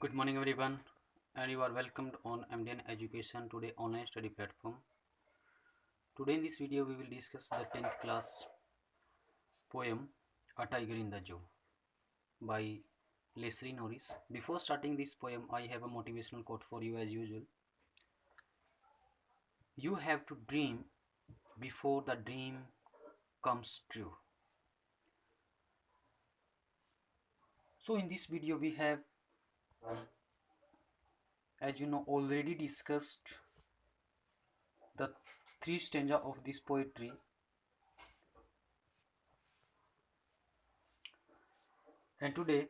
Good morning, everyone, and you are welcomed on MDN Education Today online study platform. Today in this video, we will discuss the 10th class poem A Tiger in the Zoo by Leslie Norris. Before starting this poem, I have a motivational quote for you as usual. You have to dream before the dream comes true. So in this video, we have, as you know, already discussed the three stanza of this poetry. And today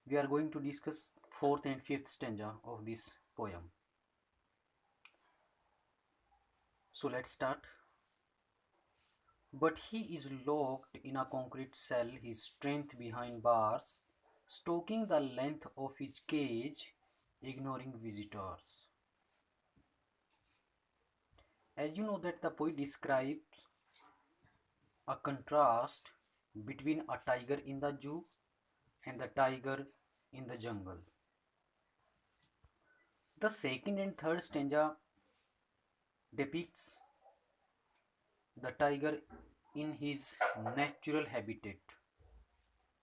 we are going to discuss fourth and fifth stanza of this poem. So let's start. But he is locked in a concrete cell, his strength behind bars, stoking the length of his cage, ignoring visitors. As you know that the poet describes a contrast between a tiger in the zoo and the tiger in the jungle. The second and third stanza depicts the tiger in his natural habitat,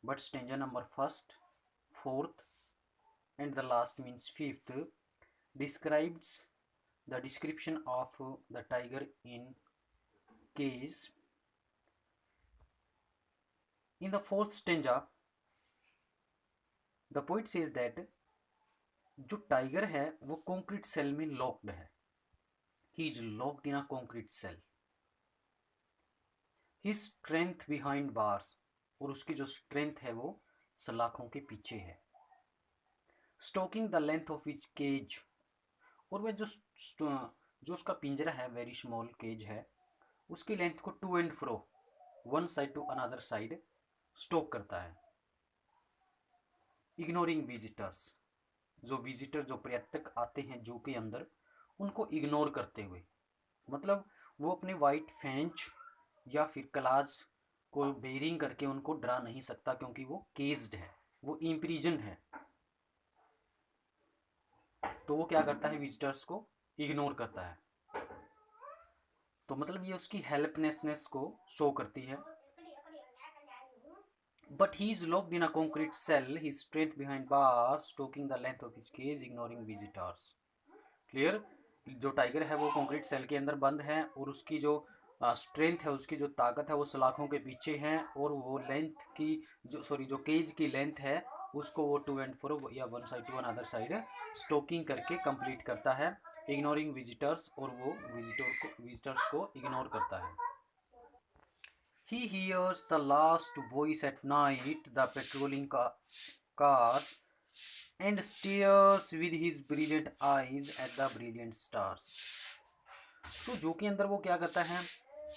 but stanza number first, fourth, and the last means fifth describes the description of the tiger in cage. In the fourth stanza, the poet says that जो tiger है वो concrete cell में locked है. He is locked in a concrete cell. His strength behind bars, और उसकी जो strength है वो सलाखों के पीछे है. Stalking the length of his cage, और वह जो उसका पिंजरा है, वेरी स्मॉल केज है, उसकी लेंथ को to and fro, one side to another side stalk करता है. इग्नोरिंग विजिटर्स, जो विजिटर जो पर्यटक आते हैं जू के अंदर, उनको इग्नोर करते हुए, मतलब वो अपने वाइट फेंच या फिर क्लाज को बेरिंग करके उनको डरा नहीं सकता, क्योंकि वो केज्ड है, वो इम्प्रिजन है. तो वो क्या करता है, विजिटर्स को इग्नोर करता है. तो मतलब ये उसकी हेल्पलेसनेस को शो करती है. But he is locked in a concrete cell, his strength behind bars, stoking the length of his cage, ignoring visitors. Clear. जो टाइगर है वो कंक्रीट सेल के अंदर बंद है, और उसकी जो स्ट्रेंथ है, उसकी जो ताकत है वो सलाखों के पीछे है, और वो लेंथ की जो केज की लेंथ है उसको वो टू एंड फ्रो या one side to another side stalking करके कंप्लीट करता है, इग्नोरिंग विजिटर्स, और वो विजिटर्स को इग्नोर करता है. He hears the last voice at night, the patrolling cars, and stares with his brilliant eyes at the brilliant stars. तो जो के अंदर वो क्या करता है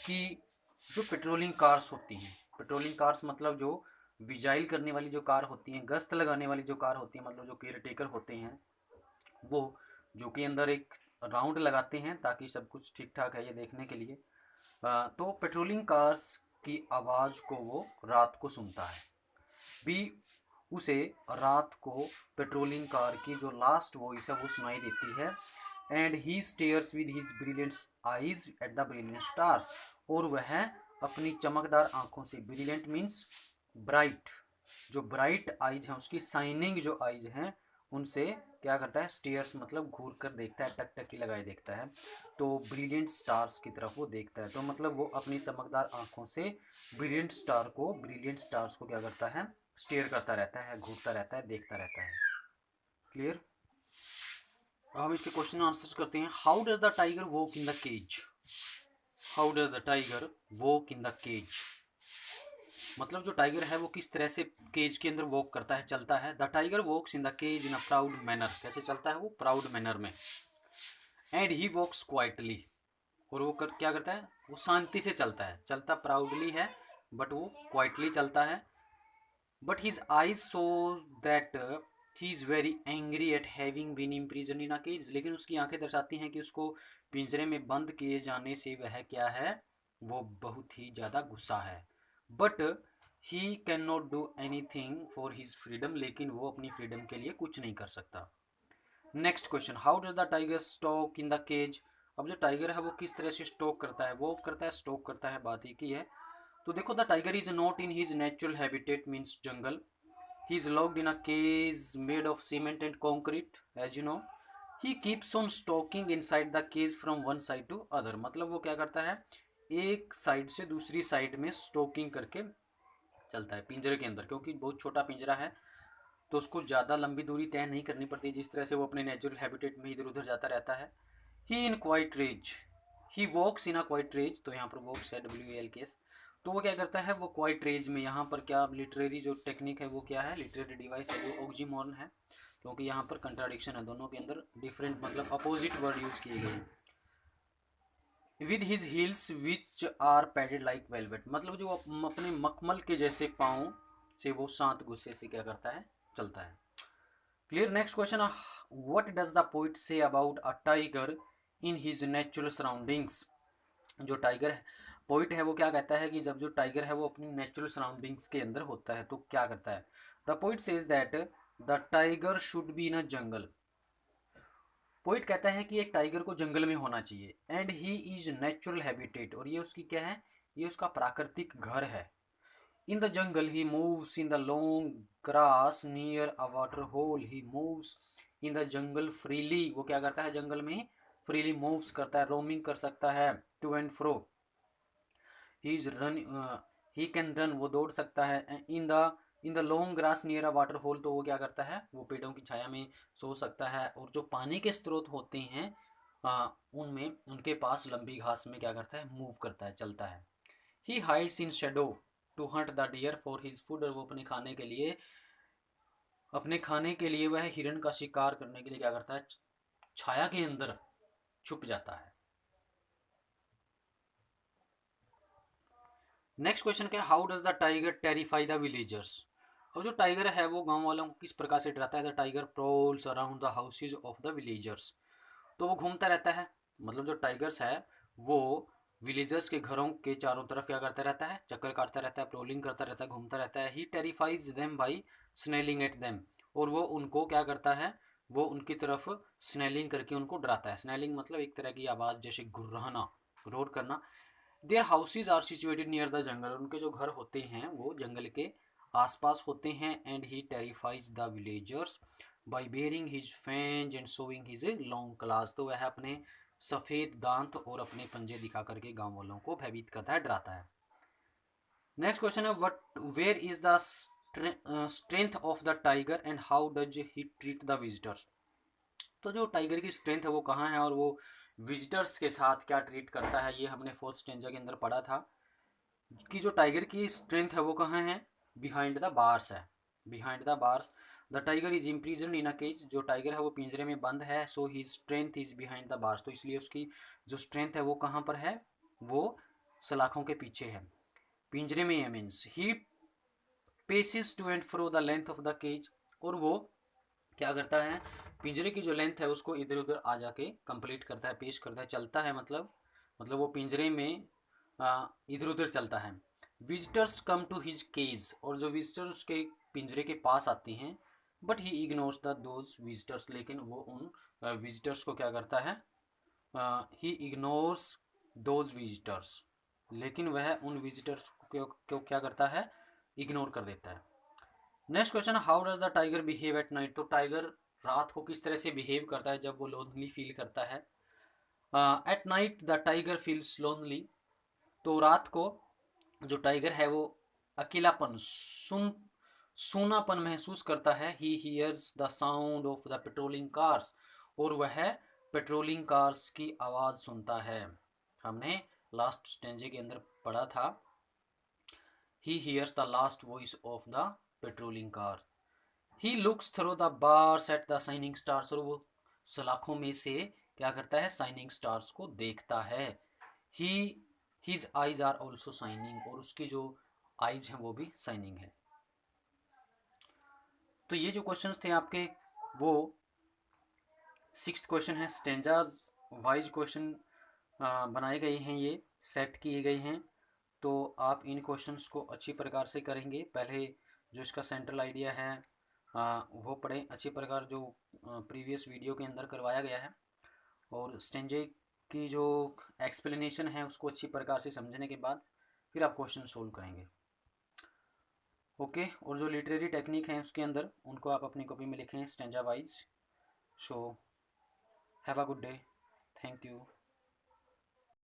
कि जो पेट्रोलिंग कार्स होती हैं, पेट्रोलिंग कार्स मतलब जो विजाइल करने वाली जो कार होती हैं, गश्त लगाने वाली जो कार होती है, मतलब जो केयर टेकर होते हैं, वो जो के अंदर एक राउंड लगाते हैं ताकि सब कुछ ठीक ठाक है ये देखने के लिए. तो पेट्रोलिंग कार्स की आवाज़ को वो रात को सुनता है. भी उसे रात को पेट्रोलिंग कार की जो लास्ट वॉइस है वो सुनाई देती है. And he stairs with his brilliant eyes at the brilliant stars, और वह अपनी चमकदार आंखों से, ब्रिलियंट मीन्स ब्राइट, जो ब्राइट आईज हैं उसकी शाइनिंग जो आईज हैं उनसे क्या करता है, स्टेयर्स मतलब घूर कर देखता है, टकटकी लगाए देखता है. तो ब्रिलियंट स्टार्स की तरफ वो देखता है. तो मतलब वो अपनी चमकदार आंखों से ब्रिलियंट स्टार्स को क्या करता है, स्टेयर करता रहता है, घूरता रहता है, देखता रहता है. क्लियर. अब हम इसके क्वेश्चन आंसर करते हैं. How does the tiger walk in the cage. How does the tiger walk in the cage, मतलब जो टाइगर है वो किस तरह से केज के अंदर वॉक करता है, चलता है. The tiger walks in the cage in a proud manner, कैसे चलता है वो, प्राउड मैनर में. एंड ही वॉक्स क्वाइटली, और वो क्या करता है, वो शांति से चलता है, चलता प्राउडली है बट वो क्वाइटली चलता है. But his eyes show that he is very angry at having been imprison in a cage, लेकिन उसकी आंखें दर्शाती हैं कि उसको पिंजरे में बंद किए जाने से वह क्या है, वो बहुत ही ज़्यादा गुस्सा है. But he can not do anything for his freedom, लेकिन वो अपनी फ्रीडम के लिए कुछ नहीं कर सकता। Next question, how does the tiger stalk in the cage. अब जो टाइगर है वो किस तरह से स्टॉक करता है, वो करता है स्टॉक करता है, बात एक ही है। तो देखो, the tiger is not in his natural habitat means jungle. He is locked in a cage made of cement and concrete as you know. He keeps on stalking inside the cage from one side to other, मतलब वो क्या करता है, एक side से दूसरी side में stocking करके चलता है पिंजरे के अंदर, क्योंकि बहुत छोटा पिंजरा है तो उसको ज़्यादा लंबी दूरी तय नहीं करनी पड़ती, जिस तरह से वो अपने नेचुरल हैबिटेट में इधर उधर जाता रहता है। ही in quite raise, he walks in a quite raise, तो यहाँ पर वॉक्स है WALKS। तो वो क्या करता है, वो क्वाइट रेज में, यहाँ पर क्या लिटरेरी जो टेक्निक है वो क्या है, लिटरेरी डिवाइस है जो ऑक्सीमोरन है, क्योंकि यहाँ पर कंट्राडिक्शन है, दोनों के अंदर डिफरेंट मतलब अपोजिट वर्ड यूज किए गए। With his heels which are padded like velvet, मतलब जो अपने मखमल के जैसे पाँव से वो शांत गुस्से से क्या करता है, चलता है। Clear. Next question, what does the poet say about a tiger in his natural surroundings. जो टाइगर है, पोइट है, वो क्या कहता है कि जब जो टाइगर है वो अपनी नेचुरल सराउंडिंग्स के अंदर होता है तो क्या करता है। The poet says that the tiger should be in a jungle. Poet कहता है कि एक टाइगर को जंगल में होना चाहिए, and he is natural habitat, और ये उसकी क्या है, ये उसका प्राकृतिक घर है। In the jungle he moves in the long grass near a water hole, he moves in the jungle freely, वो क्या करता है, जंगल में फ्रीली मूव्स करता है, रोमिंग कर सकता है, to and fro. He is run, he can run, वो दौड़ सकता है। In the long grass near a water hole, तो वो क्या करता है, वो पेड़ों की छाया में सो सकता है, और जो पानी के स्रोत होते हैं उनमें उनके पास लंबी घास में क्या करता है, मूव करता है, चलता है। He hides in shadow to hunt the deer for his food, और वो अपने खाने के लिए वह हिरण का शिकार करने के लिए क्या करता है, छाया के अंदर छुप जाता है। नेक्स्ट क्वेश्चन क्या है, how does the tiger terrify the villagers. और जो टाइगर है वो गांव वालों को किस प्रकार से डराता है। The tiger prowls around the houses of the villagers, तो वो घूमता रहता है, मतलब जो टाइगर्स है वो विलेजर्स के घरों के चारों तरफ क्या करता रहता है, चक्कर काटता रहता है, प्रोलिंग करता रहता है, घूमता रहता है। ही टेरिफाइज देम बाई स्नेलिंग एट देम, और वो उनको क्या करता है, वो उनकी तरफ स्नेलिंग करके उनको डराता है। स्नेलिंग मतलब एक तरह की आवाज़, जैसे गुर्राना, रोर करना। Their houses are situated near the jungle, उनके जो घर होते हैं वो जंगल के आसपास होते हैं। And he terrifies the villagers by baring his fangs and showing his long claws, तो वह अपने सफ़ेद दांत और अपने पंजे दिखा करके गांव वालों को भयभीत करता है, डराता है। नेक्स्ट क्वेश्चन है, what where is the strength of the tiger and how does he treat the visitors. तो जो टाइगर की स्ट्रेंथ है वो कहाँ है, और वो विजिटर्स के साथ क्या ट्रीट करता है, ये हमने फोर्थ स्टेंजा के अंदर पढ़ा था कि जो टाइगर की स्ट्रेंथ है वो कहाँ है, बिहाइंड द बार्स है, behind the bars. The tiger is imprison in a cage, जो टाइगर है वो पिंजरे में बंद है, so he strength is behind the bars, तो इसलिए उसकी जो स्ट्रेंथ है वो कहाँ पर है, वो सलाखों के पीछे है, पिंजरे में है, means he paces to and fro the length of the cage, और वो क्या करता है, पिंजरे की जो लेंथ है उसको इधर उधर आ जाके कंप्लीट करता है, पेश करता है, चलता है, मतलब वो पिंजरे में इधर उधर चलता है। Visitors come to his cage, और जो विजिटर्स उसके पिंजरे के पास आते हैं, but he ignores the those visitors, लेकिन वो उन विजिटर्स को क्या करता है, ही इग्नोर्स दोज विजिटर्स, लेकिन वह उन विजिटर्स को क्या करता है, इग्नोर कर देता है। Next question, how does the tiger behave at night, तो टाइगर रात को किस तरह से बिहेव करता है जब वो लोनली फील करता है। At night the tiger feels lonely, तो रात को जो टाइगर है वो अकेलापन, सूनापन महसूस करता है। He hears the sound of the patrolling cars, और वह पेट्रोलिंग कार्स की आवाज़ सुनता है। हमने लास्ट स्टेंजे के अंदर पढ़ा था, he hears the last voice of the patrolling car. He looks through the bars at the shining stars, और वो सलाखों में से क्या करता है, शाइनिंग स्टार्स को देखता है। He his eyes are also shining, और उसकी जो आईज हैं वो भी शाइनिंग है। तो ये जो क्वेश्चंस थे आपके वो 6th क्वेश्चन है, स्टेंजाज वाइज क्वेश्चन बनाए गए हैं, ये सेट किए गए हैं। तो आप इन क्वेश्चंस को अच्छी प्रकार से करेंगे। पहले जो इसका सेंट्रल आइडिया है वो पढ़ें अच्छी प्रकार, जो प्रीवियस वीडियो के अंदर करवाया गया है, और स्टेंजे की जो एक्सप्लेनेशन है उसको अच्छी प्रकार से समझने के बाद फिर आप क्वेश्चन सोल्व करेंगे। ओके, और जो लिटरेरी टेक्निक है उसके अंदर उनको आप अपनी कॉपी में लिखें stanza wise. So have a good day, thank you.